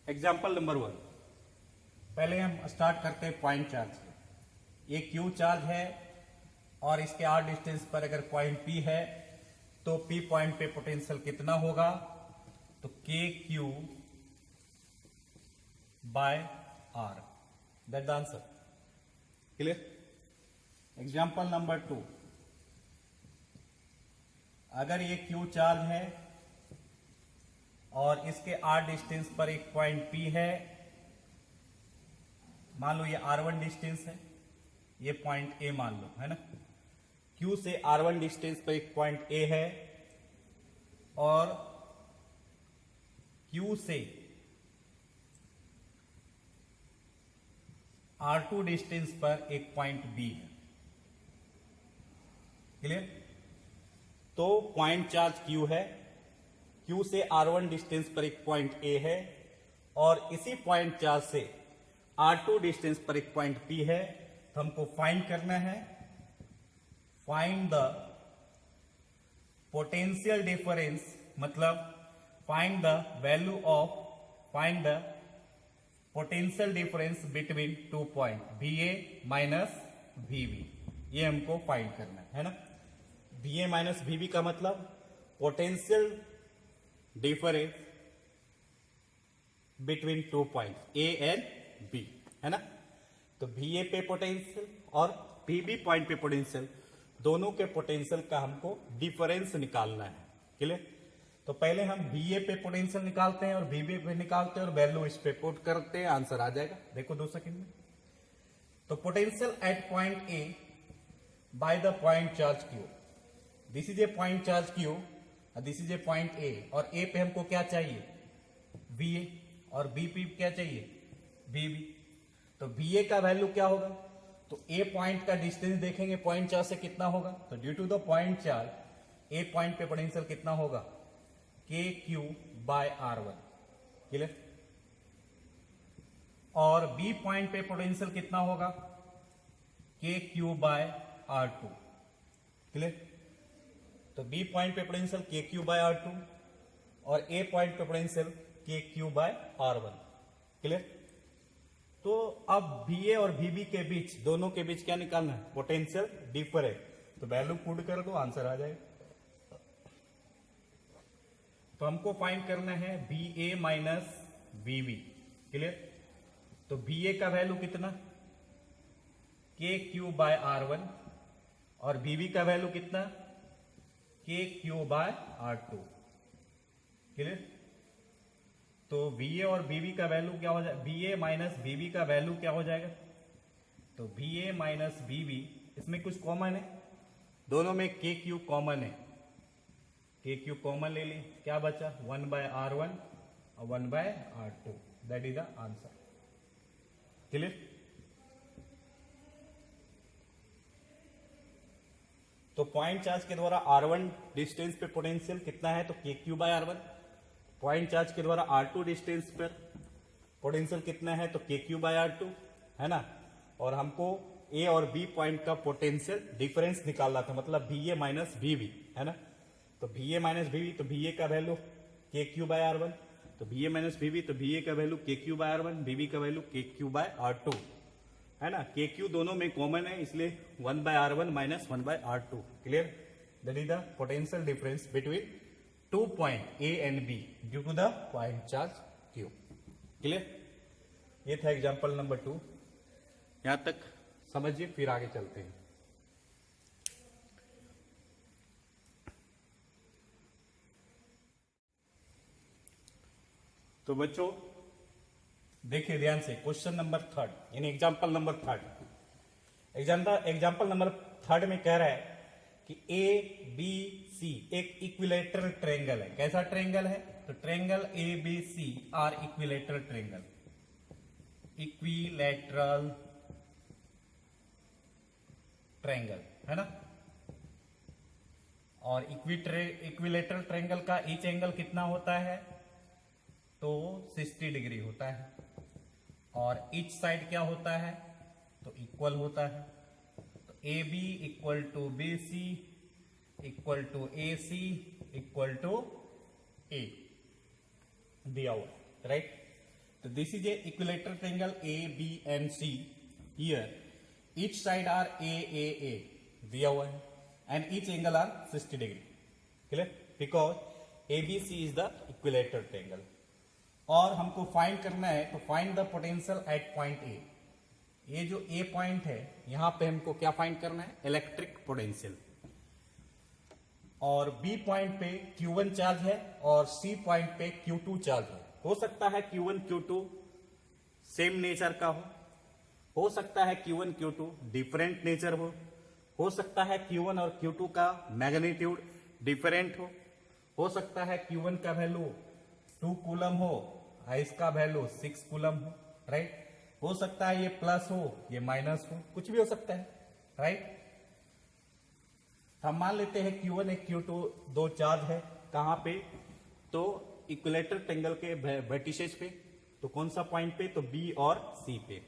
Example number 1। पहले हम start करते हैं पॉइंट चार्ज से। ये क्यू चार्ज है और इसके आर डिस्टेंस पर अगर पॉइंट पी है तो पी पॉइंट पे पोटेंशियल कितना होगा, तो K Q by R, that the answer. Clear. Example number 2। अगर ये क्यू चार्ज है और इसके आर डिस्टेंस पर एक पॉइंट पी है, मान लो ये R1 डिस्टेंस है, ये पॉइंट ए मान लो, है ना। Q से R1 डिस्टेंस पर एक पॉइंट ए है और Q से R2 डिस्टेंस पर एक पॉइंट बी है। क्लियर। तो पॉइंट चार्ज Q है, Q से R1 डिस्टेंस पर एक पॉइंट A है और इसी पॉइंट चार्ज से R2 डिस्टेंस पर एक पॉइंट P है। तो हमको फाइंड करना है, फाइंड द पोटेंशियल डिफरेंस, मतलब find the value of, find the potential difference between 2 point VA minus VB। ये हमको फाइंड करना है ना। VA माइनस VB का मतलब potential difference between 2 point A and B, है ना। तो VA पे पोटेंशियल और VB पॉइंट पे पोटेंशियल, दोनों के पोटेंशियल का हमको डिफरेंस निकालना है। क्लियर। तो पहले हम VA पे पोटेंशियल निकालते हैं और VB पे निकालते हैं और वैल्यू इस पे पुट करते हैं, आंसर आ जाएगा। देखो 2 सेकंड में। तो potential at point A by the point charge Q, this is A point charge Q, this is A point A, और A पे हमको क्या चाहिए, VA, और B पे क्या चाहिए, VB। तो VA का वैल्यू क्या होगा, तो A पॉइंट का डिस्टेंस देखेंगे पॉइंट चार्ज से कितना होगा, तो due to the point charge A point पे पोटेंशियल कितना होगा, K Q by R1। Clear. और B पॉइंट पे पोटेंशियल कितना होगा, K Q by R2। Clear. तो B पॉइंट पे potential K Q by R2 और A पॉइंट पे potential K Q by R1। Clear. तो अब VA और VB के बीच, दोनों के बीच क्या निकालना है, पोटेंशियल डिफरेंस। तो वैल्यू पुट कर दो, आंसर आ जाएगा। तो हमको फाइंड करना है VA माइनस VB। क्लियर। तो VA का वैल्यू कितना, के क्यू बाय R1, और VB का वैल्यू कितना, के क्यू बाय R2। क्लियर। तो VA और VB का वैल्यू क्या हो जाएगा, VA माइनस VB का वैल्यू क्या हो जाएगा, तो VA माइनस VB, इसमें कुछ कॉमन है, दोनों में के क्यू कॉमन है, के क्यू कॉमन ले ली, क्या बचा 1 बाय R1 और 1 by R2, that is the answer. Clear. तो पॉइंट चार्ज के द्वारा R1 डिस्टेंस पे पोटेंशियल कितना है, तो K Q by R1। Point charge के द्वारा R2 डिस्टेंस पर पोटेंशियल कितना है, तो के क्यू बाय R2, है ना। और हमको A और B पॉइंट का पोटेंशियल डिफरेंस निकालना था, मतलब VA माइनस VB, है ना। तो VA माइनस VB, तो VA का वैल्यू के क्यू बाय R1, तो VA माइनस VB, तो VA का वैल्यू के क्यू बाय R1, VB का वैल्यू के क्यू बाय R2, है ना। के क्यू दोनों में कॉमन है, इसलिए 1 by R1 minus 1 by R2। Clear. That is the potential difference between 2 point A and B due to the point charge Q। Clear. ये था एग्जांपल नंबर 2। यहां तक समझिए, फिर आगे चलते हैं। तो बच्चों देखिए ध्यान से, क्वेश्चन नंबर 3 यानी एग्जांपल नंबर 3। एग्जांपल नंबर 3 में कह रहा है कि ABC एक इक्विलेटरल ट्रायंगल है। कैसा ट्रायंगल है, तो triangle ABC are equilateral triangle, equilateral triangle, है ना। और इक्विलेटरल ट्रायंगल का ईच एंगल कितना होता है, तो 60 डिग्री होता है, और ईच साइड क्या होता है, तो इक्वल होता है। तो AB equal to BC equal to AC equal to A दिया हुआ है, राइट। तो this is a equilateral triangle A B and C. Here each side are A दिया हुआ है and each angle are 60 degree. Clear? Because A B C is the equilateral triangle. और हमको find करना है, तो find the potential at point A. ये जो ए पॉइंट है यहां पे हमको क्या फाइंड करना है? Electric potential. और बी पॉइंट पे Q1 चार्ज है और सी पॉइंट पे Q2 चार्ज है। हो सकता है Q1 Q2 सेम नेचर का हो सकता है Q1 Q2 डिफरेंट नेचर हो सकता है Q1 और Q2 का मैग्नीट्यूड डिफरेंट हो सकता है Q1 का वैल्यू 2 कूलम हो और इसका वैल्यू 6 कूलम हो, राइट? हो सकता है ये प्लस हो ये माइनस हो, कुछ भी हो सकता है, राइट? हम मान लेते हैं Q1 एक Q2 दो चार्ज है। कहां पे? तो इक्विलेटरल ट्रायंगल के वर्टिसेस पे। तो कौन सा पॉइंट पे? तो B और C पे।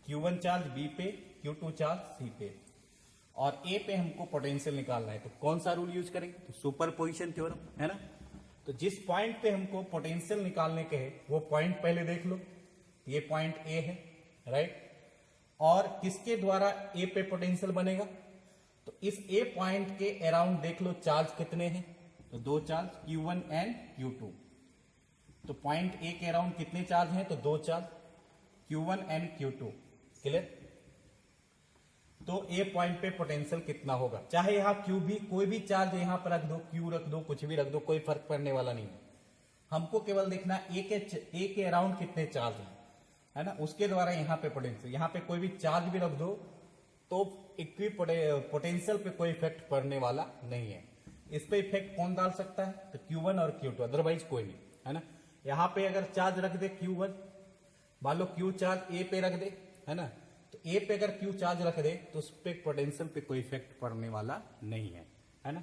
Q1 चार्ज B पे, Q2 चार्ज C पे। और A पे हमको पोटेंशियल निकालना है, तो कौन सा रूल यूज करेंगे? तो सुपरपोजिशन थ्योरम, है ना? तो जिस पॉइंट पे हमको पोटेंशियल निकालने के है वो पॉइंट पहले देख लो। ये पॉइंट A है, राइट? और किसके द्वारा A पे पोटेंशियल बनेगा? तो इस A पॉइंट के अराउंड देख लो चार्ज कितने हैं? तो दो चार्ज Q1 एंड Q2। तो पॉइंट A के अराउंड कितने चार्ज हैं? तो दो charge Q1 and Q2। Clear? तो A पॉइंट पे पोटेंशियल कितना होगा? चाहे यहां Q भी कोई भी चार्ज यहां पर रख दो, Q रख दो, कुछ भी रख दो, कोई फर्क पड़ने वाला नहीं है। हमको केवल देखना A के अराउंड कितने चार्ज है ना? उसके द्वारा यहां पे पोटेंशियल, यहां पे कोई भी चार्ज भी रख दो तो इक्वी पोटेंशियल पे कोई इफेक्ट पड़ने वाला नहीं है। इस पे इफेक्ट कौन डाल सकता है? तो Q1 और Q2, अदरवाइज कोई नहीं, है ना? यहां पे अगर चार्ज रख दे Q1, मान लो Q चार्ज A पे रख दे, है ना? तो A पे अगर Q चार्ज रख दे तो उस पे पोटेंशियल पे कोई इफेक्ट पड़ने वाला नहीं है ना?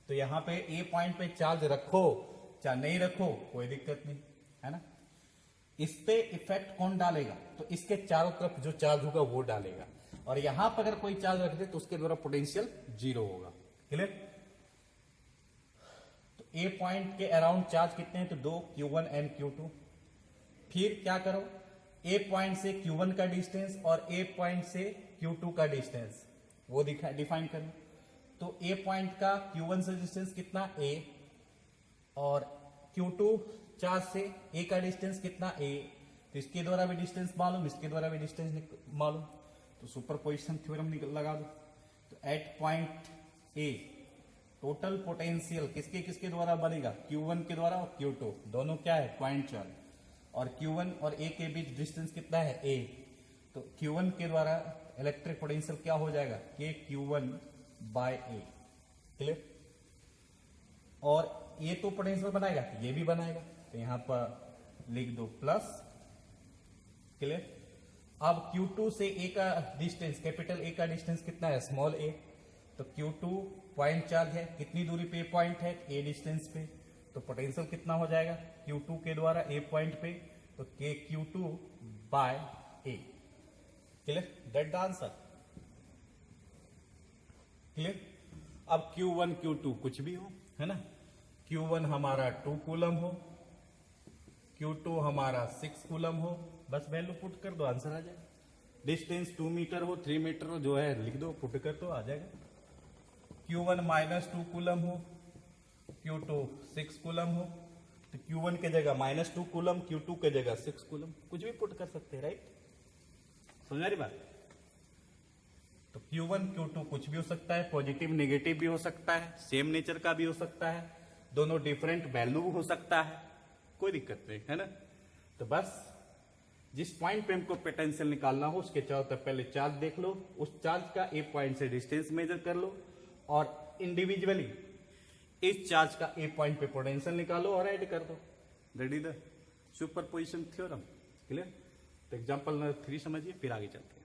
तो यहां पे A पॉइंट पे चार्ज रखो चाहे नहीं रखो कोई दिक्कत नहीं, है ना? इस पे इफेक्ट कौन डालेगा? तो इसके चारों तरफ जो चार्ज होगा वो डालेगा। और यहां पर अगर कोई चार्ज रख दे तो उसके द्वारा पोटेंशियल 0 होगा। क्लियर? तो A पॉइंट के अराउंड चार्ज कितने हैं? तो दो Q1 एंड Q2। फिर क्या करो? A पॉइंट से Q1 का डिस्टेंस और A पॉइंट से Q2 का डिस्टेंस वो डिफाइन करो। तो A पॉइंट का Q1 से डिस्टेंस कितना? A। और Q2 चार्ज से A का डिस्टेंस कितना? A। तो इसके द्वारा भी डिस्टेंस मालूम, इसके द्वारा भी डिस्टेंस मालूम, तो सुपरपोजिशन थ्योरम लगा दो। तो at point A total potential किसके किसके द्वारा बनेगा? Q1 के द्वारा और Q2 दोनों क्या है? Point charge. और Q1 और A के बीच डिस्टेंस कितना है? A। तो Q1 के द्वारा इलेक्ट्रिक पोटेंशियल क्या हो जाएगा? K Q1 by A। Clear? और ये तो पोटेंशियल बनाएगा, ये भी बनाएगा, तो यहां पर लिख दो प्लस। क्लियर? अब Q2 से A का डिस्टेंस, कैपिटल A का डिस्टेंस कितना है? Small a। तो Q2 पॉइंट चार्ज है, कितनी दूरी पे पॉइंट है? A डिस्टेंस पे। तो पोटेंशियल कितना हो जाएगा Q2 के द्वारा A पॉइंट पे? तो K Q2 by A। Clear? That the answer. Clear? अब Q1 Q2 कुछ भी हो, है ना? Q1 हमारा 2 कूलम हो, Q2 हमारा 6 कूलम हो, बस वैल्यू पुट कर दो आंसर आ जाएगा। डिस्टेंस 2 मीटर हो 3 मीटर हो जो है लिख दो, पुट कर दो आ जाएगा। Q1 -2 कूलम हो, Q2 6 कूलम हो, तो Q1 के जगह -2 कूलम, Q2 के जगह 6 कूलम, कुछ भी पुट कर सकते हैं, राइट? समझ रही बात? तो Q1 Q2 कुछ भी हो सकता है, पॉजिटिव नेगेटिव भी हो सकता है, सेम नेचर का भी हो सकता है, दोनों डिफरेंट वैल्यू हो सकता है, कोई दिक्कत नहीं, है ना? तो बस जिस पॉइंट पे हमको पोटेंशियल निकालना हो उसके चारों तरफ पहले चार्ज देख लो, उस चार्ज का ए पॉइंट से डिस्टेंस मेजर कर लो और इंडिविजुअली इस चार्ज का ए पॉइंट पे पोटेंशियल निकालो और ऐड कर दो। That is the superposition theorem. Clear? तो एग्जांपल नंबर 3 समझिए, फिर आगे चलते हैं।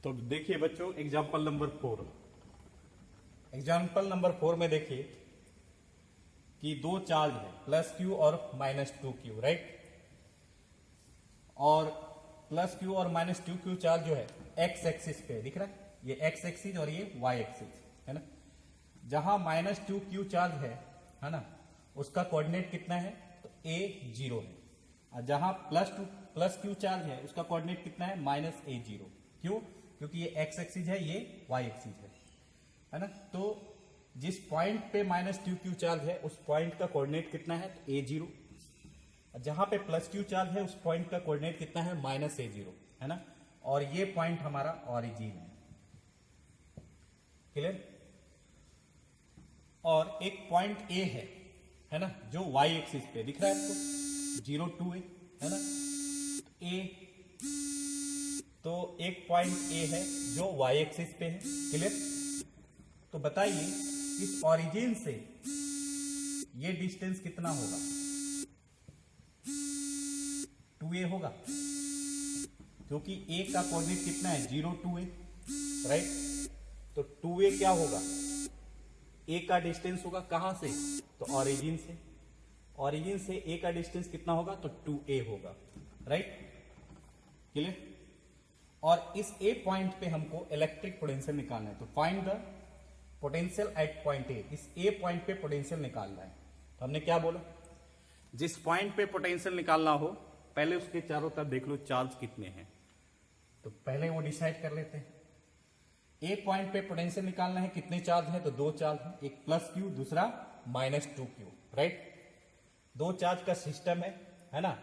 तो देखिए बच्चों एग्जांपल नंबर 4। एग्जाम्पल नंबर 4 में देखिए कि दो चार्ज है +Q और -2Q, राइट? और +Q और -2Q चार्ज जो है x एक्सिस पे दिख रहा है, ये x एक्सिस और ये y एक्सिस, है ना? जहां -2q चार्ज है ना, उसका कोऑर्डिनेट कितना है, तो a 0 है। और जहां +2 चार्ज है उसका कोऑर्डिनेट कितना है, -a0। क्यों? क्योंकि ये x एक्सिस है, ये y एक्सिस है ना। तो जिस पॉइंट पे -2q चार्ज है उस पॉइंट का कोऑर्डिनेट कितना है, तो a0। जहां पे +q चार्ज है उस पॉइंट का कोऑर्डिनेट कितना है, -a0 है ना। और ये पॉइंट हमारा ऑरिजिन है। क्लियर? और एक पॉइंट A है ना, जो y एक्सिस पे दिख रहा है आपको, 0 2 है ना। A तो एक पॉइंट A है जो y एक्सिस पे है। क्लियर? तो बताइए इस ऑरिजिन से ये डिस्टेंस कितना होगा, 2a होगा, क्योंकि a का कोऑर्डिनेट कितना है, 0 2a, राइट। तो 2a क्या होगा, a का डिस्टेंस होगा कहां से, तो ऑरिजिन से। ऑरिजिन से a का डिस्टेंस कितना होगा, तो 2a होगा, राइट। क्लियर? और इस a पॉइंट पे हमको इलेक्ट्रिक पोटेंशियल निकालना है। तो find the potential at point A। इस a पॉइंट पे पोटेंशियल निकालना है। तो हमने क्या बोला, जिस पॉइंट पे पोटेंशियल निकालना हो पहले उसके चारों तरफ देख लो चार्ज कितने हैं। तो पहले वो डिसाइड कर लेते हैं। ए पॉइंट पे पोटेंशियल निकालना है, कितने चार्ज है, तो 2 चार्ज है, एक +q दूसरा -2q, राइट। 2 चार्ज का सिस्टम है ना।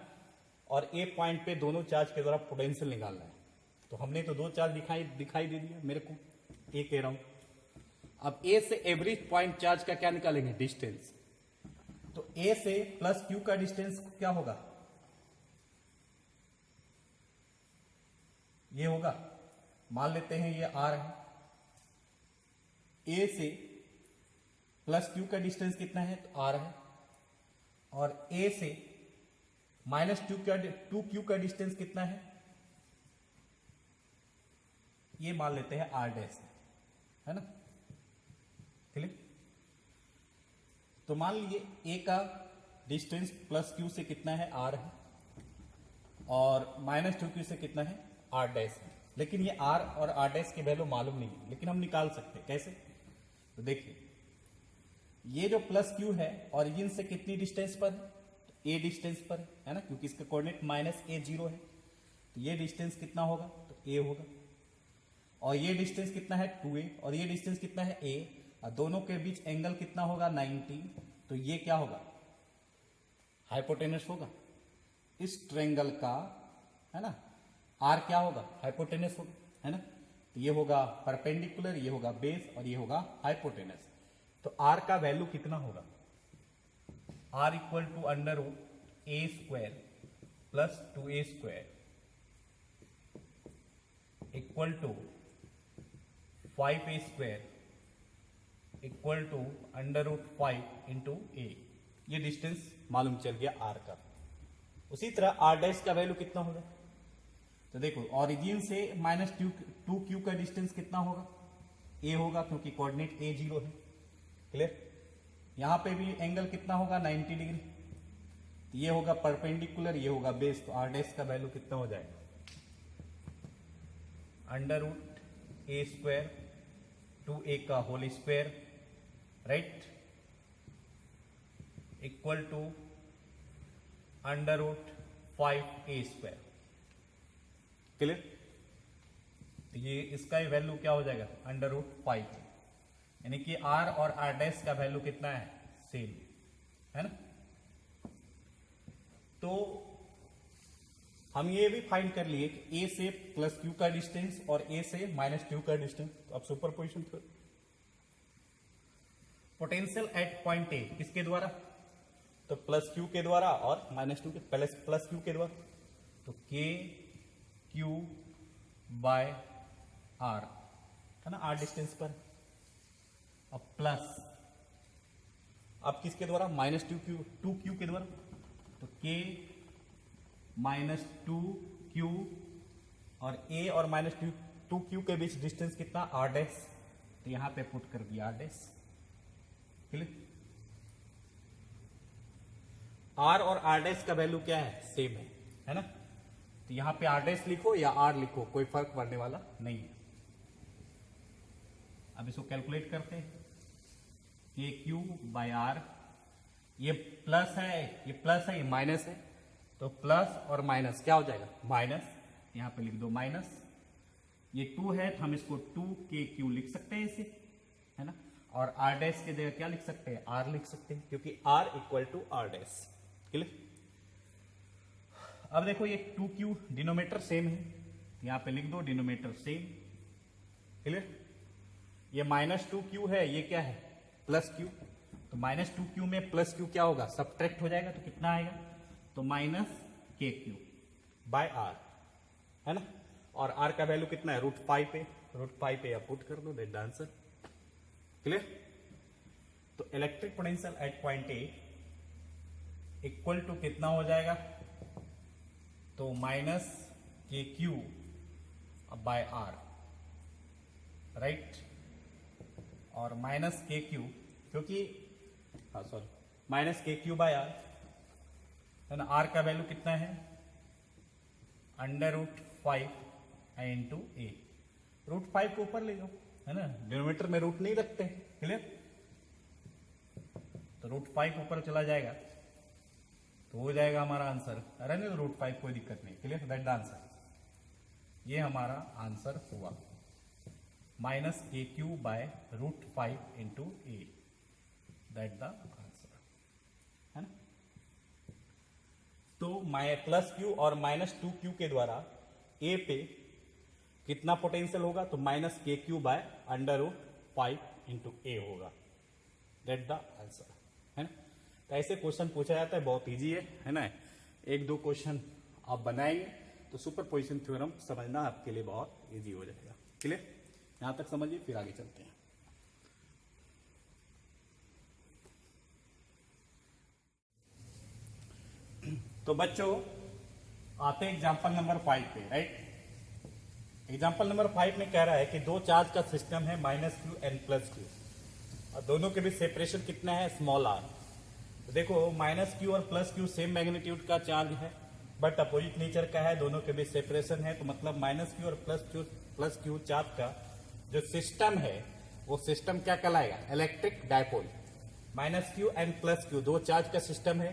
और ए पॉइंट पे दोनों चार्ज के द्वारा पोटेंशियल निकालना है। तो हमने तो 2 चार्ज दिखाई दे दिया मेरे को, ए कह रहा हूं। अब ए से एवरेज पॉइंट चार्ज का क्या निकालेंगे, डिस्टेंस। तो ए से +q का डिस्टेंस क्या होगा, ये होगा, मान लेते हैं ये r है। ए से +q का डिस्टेंस कितना है, तो r है। और ए से -2q का डिस्टेंस कितना है, ये मान लेते हैं r डैश है ना। क्लियर? तो मान लीजिए a का डिस्टेंस +q से कितना है, r है, और -2q से कितना है, r डैश है। लेकिन ये r और r डैश की वैल्यू मालूम नहीं है, लेकिन हम निकाल सकते हैं। कैसे? तो देखिए ये जो +q है ऑरिजिन से कितनी डिस्टेंस पर है, तो a डिस्टेंस पर है ना, क्योंकि इसका कोऑर्डिनेट -a0 है। तो ये डिस्टेंस कितना होगा, तो a होगा। और ये डिस्टेंस कितना है, 2a, और ये डिस्टेंस कितना है, a, और दोनों के बीच एंगल कितना होगा, 90। तो ये क्या होगा, हाइपोटेनस होगा। इस ट्रायंगल का है ना r क्या होगा, हाइपोटेनस होगा, है ना। तो ये होगा परपेंडिकुलर, ये होगा बेस, और ये होगा हाइपोटेनस। तो r का वैल्यू कितना होगा, r equal to √a² + 2a² equal to 5a² equal to √5 × a। ये डिस्टेंस मालूम चल गया r का। उसी तरह r डैश का वैल्यू कितना होगा, तो देखो ऑरिजिन से -2q का डिस्टेंस कितना होगा, a होगा, क्योंकि कोऑर्डिनेट a0 है। क्लियर? यहां पे भी एंगल कितना होगा, 90 डिग्री। तो ये होगा परपेंडिकुलर, ये होगा बेस। तो r डैश का वैल्यू कितना हो जाएगा, √a² 2a का whole square, right, equal to √5a²। Clear? तो ये इसका वैल्यू क्या हो जाएगा, √5, यानी कि r और r डैश का वैल्यू कितना है, सेम है ना। तो हम ये भी फाइंड कर लिए कि a से +q का डिस्टेंस और a से -q का डिस्टेंस। तो अब सुपरपोजिशन करो। पोटेंशियल एट पॉइंट a किसके द्वारा, तो +q के द्वारा और -2 के, पहले +q के द्वारा। तो kq/r है ना, r डिस्टेंस पर। अब प्लस, अब किसके द्वारा, -2q के द्वारा। तो k -2q और a और -2q के बीच डिस्टेंस कितना, r डैश। तो यहां पे पुट कर दिया r डैश। क्लियर? r और r डैश का वैल्यू क्या है, सेम है ना। तो यहां पे r डैश लिखो या r लिखो, कोई फर्क पड़ने वाला नहीं है। अब इसको कैलकुलेट करते हैं। के क्यू बाय आर, ये प्लस है, ये प्लस है, ये माइनस है, तो प्लस और माइनस क्या हो जाएगा माइनस, यहां पे लिख दो माइनस। ये 2 है तो हम इसको 2 के क्यू लिख सकते हैं इसे, है ना। और आर डैश की जगह क्या लिख सकते हैं, आर लिख सकते हैं, क्योंकि R equal to R dash. Clear. अब देखो ये 2q डिनोमीटर सेम है, यहां पे लिख दो डिनोमीटर सेम। क्लियर। ये -2q है, ये क्या है प्लस q, तो -2q में प्लस q क्या होगा सब्ट्रैक्ट हो जाएगा, तो कितना आएगा, तो -kq बाय आर, है ना। और r का वैल्यू कितना है √5 पे, √5 पे पुट कर दो, दैट द आंसर। क्लियर। तो electric potential at point A equal to कितना हो जाएगा, तो -kq बाय आर, राइट। और -kq क्योंकि -kq बाय आर, है ना। आर का वैल्यू कितना है √5 इंटू ए, √5 को ऊपर ले जाओ, है ना, डिनोमीटर में रूट नहीं रखते। क्लियर। तो √5 ऊपर चला जाएगा तो हो जाएगा हमारा आंसर, अरे नहीं तो √5 कोई दिक्कत नहीं। क्लियर, दैट द आंसर, ये हमारा आंसर हुआ -kq by √5 into A, that the answer, है ना। तो +q और -2q के द्वारा ए पे कितना पोटेंशियल होगा, तो -kq बाय √5 इंटू ए होगा, दैट द आंसर, है ना। तो ऐसे क्वेश्चन पूछा जाता है, बहुत इजी है ना। 1-2 क्वेश्चन आप बनाएंगे तो सुपरपोजिशन थ्योरम समझना आपके लिए बहुत इजी हो जाएगा। क्लियर, यहां तक समझिए, फिर आगे चलते हैं। तो बच्चों आते हैं एग्जाम्पल नंबर 5 पे, राइट। एग्जाम्पल नंबर 5 में कह रहा है कि 2 चार्ज का सिस्टम है -q n +q, और दोनों के बीच सेपरेशन कितना है स्मॉल r। तो देखो -q और +q सेम मैग्नीट्यूड का चार्ज है, बट अपोजिट नेचर का है, दोनों के बीच सेपरेशन है, तो मतलब -q और +q चार्ज का जो सिस्टम है वो सिस्टम क्या कहलाएगा, electric dipole. -q n +q 2 charge का सिस्टम है,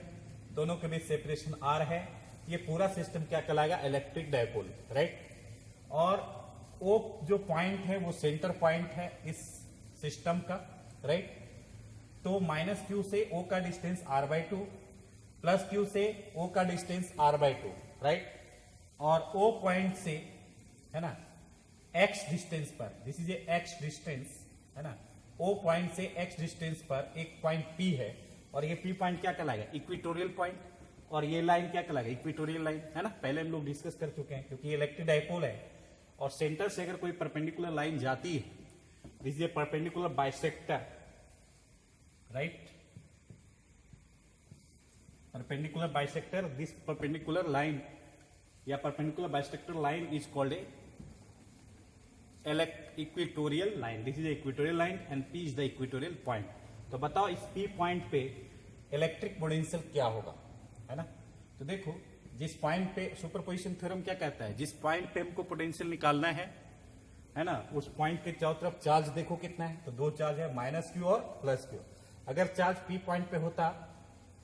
दोनों के बीच सेपरेशन r है, ये पूरा सिस्टम क्या कहलाएगा, इलेक्ट्रिक डायपोल, राइट। और O जो पॉइंट है वो सेंटर पॉइंट है इस सिस्टम का, राइट। तो -q से O का डिस्टेंस r/2, +q से O का डिस्टेंस r/2, राइट। और O पॉइंट से, है ना, x डिस्टेंस पर, this is A x distance, है ना, O पॉइंट से x डिस्टेंस पर एक पॉइंट P है, और ये P पॉइंट क्या कहलाएगा, इक्वेटोरियल पॉइंट, और ये लाइन क्या कहलाएगा, इक्वेटोरियल लाइन, है ना। पहले हम लोग डिस्कस कर चुके हैं, क्योंकि ये इलेक्ट्रिक डायपोल है और सेंटर से अगर कोई परपेंडिकुलर लाइन जाती है, this is a perpendicular bisector, right. Perpendicular bisector, this perpendicular line या perpendicular bisector line is called a equatorial line, this is equatorial line and P is the equatorial point. तो बताओ इस P point पे electric potential क्या होगा, है ना। तो देखो जिस पॉइंट पे, सुपरपोजिशन थ्योरम क्या कहता है, जिस पॉइंट पे हमको पोटेंशियल निकालना है ना, उस पॉइंट के चारों तरफ चार्ज देखो कितना है, तो 2 चार्ज है, -q और +q। अगर चार्ज P पॉइंट पे होता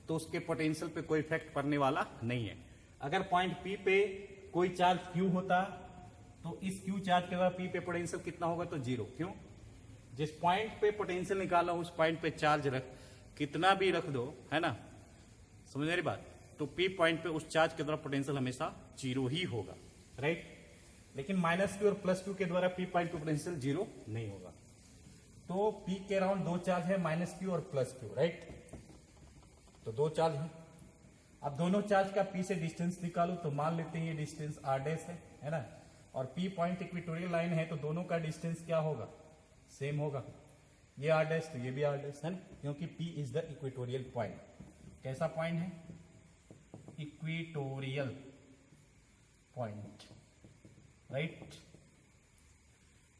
तो उसके पोटेंशियल पे कोई इफेक्ट पड़ने वाला नहीं है। अगर पॉइंट P पे कोई चार्ज Q होता तो इस Q चार्ज के द्वारा P पे पोटेंशियल कितना होगा, तो 0। क्यों, जिस पॉइंट पे पोटेंशियल निकाला उस पॉइंट पे चार्ज कितना भी रख दो, है ना, समझ रही बात, तो P पॉइंट पे उस चार्ज के द्वारा पोटेंशियल हमेशा 0 ही होगा, राइट। लेकिन -q और +q के द्वारा P पॉइंट पे पोटेंशियल 0 नहीं होगा। तो P के अराउंड 2 चार्ज है, -q और +q, राइट। तो 2 चार्ज है। अब दोनों चार्ज का P से डिस्टेंस निकालो, तो मान लेते हैं ये डिस्टेंस r' है ना, और P पॉइंट इक्वेटोरियल लाइन है, तो दोनों का डिस्टेंस क्या होगा, सेम होगा। ये r' तो ये भी r' है ना, क्योंकि P is the equatorial point. कैसा पॉइंट है, इक्वेटोरियल पॉइंट, राइट।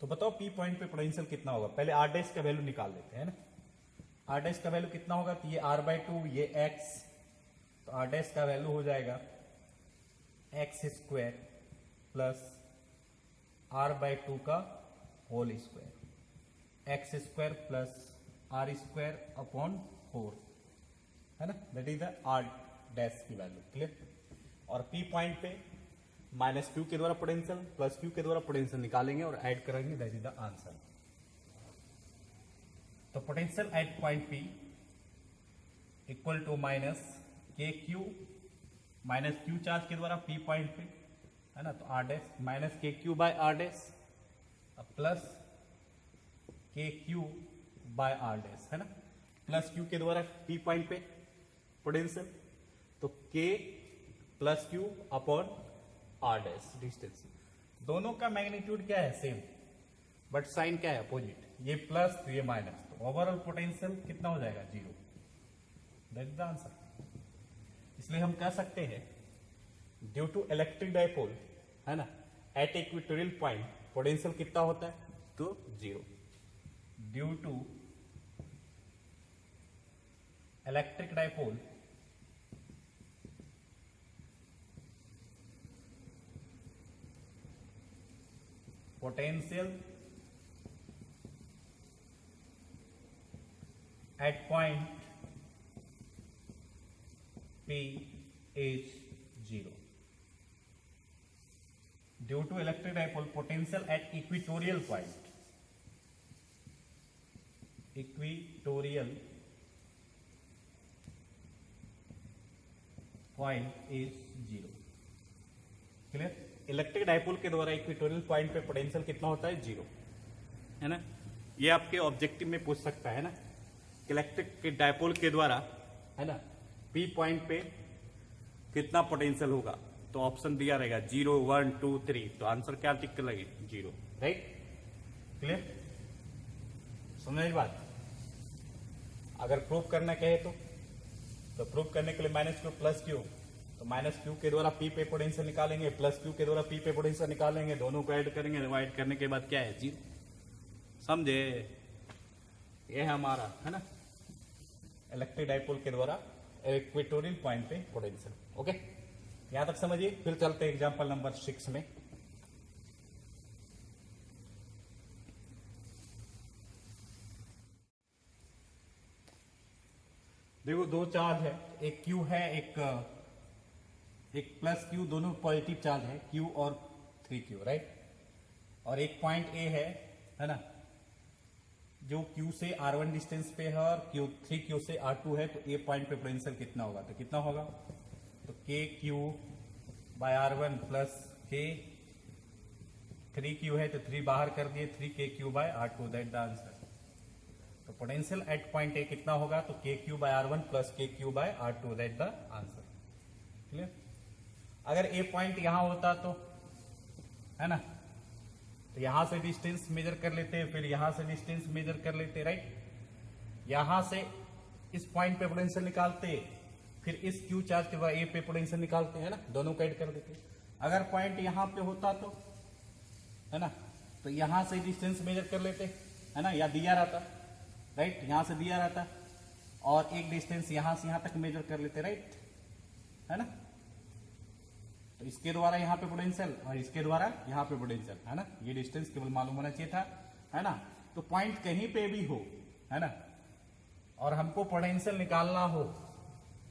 तो बताओ P पॉइंट पे पोटेंशियल कितना होगा, पहले r' का वैल्यू निकाल लेते हैं ना। r' का वैल्यू कितना होगा, तो ये r/2, ये x, तो r' का वैल्यू हो जाएगा x² प्लस r/2 का whole square, x² plus r²/4 है ना, that is the r dash की वैल्यू। क्लियर। और P पॉइंट पे -q के द्वारा पोटेंशियल प्लस q के द्वारा पोटेंशियल निकालेंगे और ऐड करेंगे, दैट इज द आंसर। तो potential at point P equal to -kq, -q charge के द्वारा P पॉइंट पे है ना, तो r dash -kq/r dash plus kq/r dash है ना, प्लस q के द्वारा P पॉइंट पे पोटेंशियल, तो k प्लस q upon r dash distance. दोनों का मैग्नीट्यूड क्या है, सेम, बट साइन क्या है, अपोजिट। ये प्लस तो ये माइनस, तो ओवरऑल पोटेंशियल कितना हो जाएगा, 0। That is the answer. इसलिए हम कह सकते हैं ड्यू टू इलेक्ट्रिक डाइपोल है ना, एट इक्वेटोरियल पॉइंट पोटेंशियल कितना होता है, तो 0। Due to electric dipole potential at point P is 0. Due to electric dipole potential at equatorial point is 0. Clear. Electric dipole के द्वारा इक्वेटोरियल पॉइंट पे potential कितना होता है, 0 है ना। ये आपके ऑब्जेक्टिव में पूछ सकता है ना, इलेक्ट्रिक के डाइपोल के द्वारा है ना P पॉइंट पे कितना पोटेंशियल होगा, तो ऑप्शन दिया रहेगा 0, 1, 2, 3, तो आंसर क्या टिक लगे, 0। राइट। क्लियर, समझ में बात। अगर प्रूव करना कहे तो प्रूव करने के लिए -q प्लस q, तो -q के द्वारा P पे पोटेंशियल निकालेंगे, प्लस q के द्वारा P पे पोटेंशियल निकालेंगे, दोनों को ऐड करेंगे, डिवाइड करने के बाद क्या है, 0। समझे, ये है हमारा है ना इलेक्ट्रिक डाइपोल के द्वारा इक्वेटोरियल पॉइंट पे पोटेंशियल। ओके, यहां तक समझिए। फिर चलते हैं एग्जांपल नंबर 6 में। देखो दो चार्ज है, एक Q है, एक प्लस Q, दोनों पॉजिटिव चार्ज है, Q और 3Q, राइट। और एक पॉइंट A है ना, जो Q से R1 डिस्टेंस पे है और 3Q से R2 है, तो A पॉइंट पे पोटेंशियल कितना होगा, तो कितना होगा, तो kq/R1 प्लस k, 3Q है तो 3 बाहर कर दिए, 3kq/R2, दैट द आंसर। तो पोटेंशियल एट पॉइंट A कितना होगा, तो kq/R1 plus kq/R2, that the answer. Clear. अगर A पॉइंट यहां होता तो है ना, तो यहां से डिस्टेंस मेजर कर लेते, फिर यहां से डिस्टेंस मेजर कर लेते, राइट। यहां से इस पॉइंट पे पोटेंशियल निकालते, फिर इस Q चार्ज के बाद A पे पोटेंशियल निकालते हैं ना, दोनों को ऐड कर देते। अगर पॉइंट यहां पे होता तो है ना, तो यहां से डिस्टेंस मेजर कर लेते है ना, या दिया रहता, राइट, यहां से दिया रहता, और एक डिस्टेंस यहां से यहां तक मेजर कर लेते, राइट, है ना। तो इसके द्वारा यहाँ पे पोटेंशियल और इसके द्वारा यहाँ पे पोटेंशियल, है ना, ये डिस्टेंस केवल मालूम होना चाहिए था, है ना। तो पॉइंट कहीं पे भी हो, है ना, और हमको पोटेंशियल निकालना हो,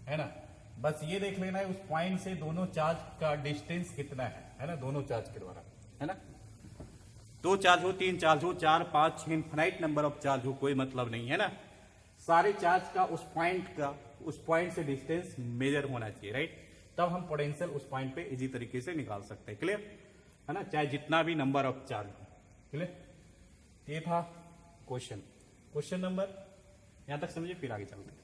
है ना, बस ये देख लेना है उस पॉइंट से दोनों चार्ज का डिस्टेंस कितना है ना, दोनों चार्ज के द्वारा, है ना। 2 चार्ज हो, 3 चार्ज हो, 4, 5, 6 इनफाइनाइट नंबर ऑफ चार्ज हो, कोई मतलब नहीं है ना। सारे चार्ज का उस पॉइंट से डिस्टेंस मेजर होना चाहिए, राइट। तब हम पोटेंशियल उस पॉइंट पे इजी तरीके से निकाल सकते हैं। क्लियर है ना, चाहे जितना भी नंबर ऑफ चार्ज हो। क्लियर, ये था क्वेश्चन नंबर, यहां तक समझिए, फिर आगे चलते हैं।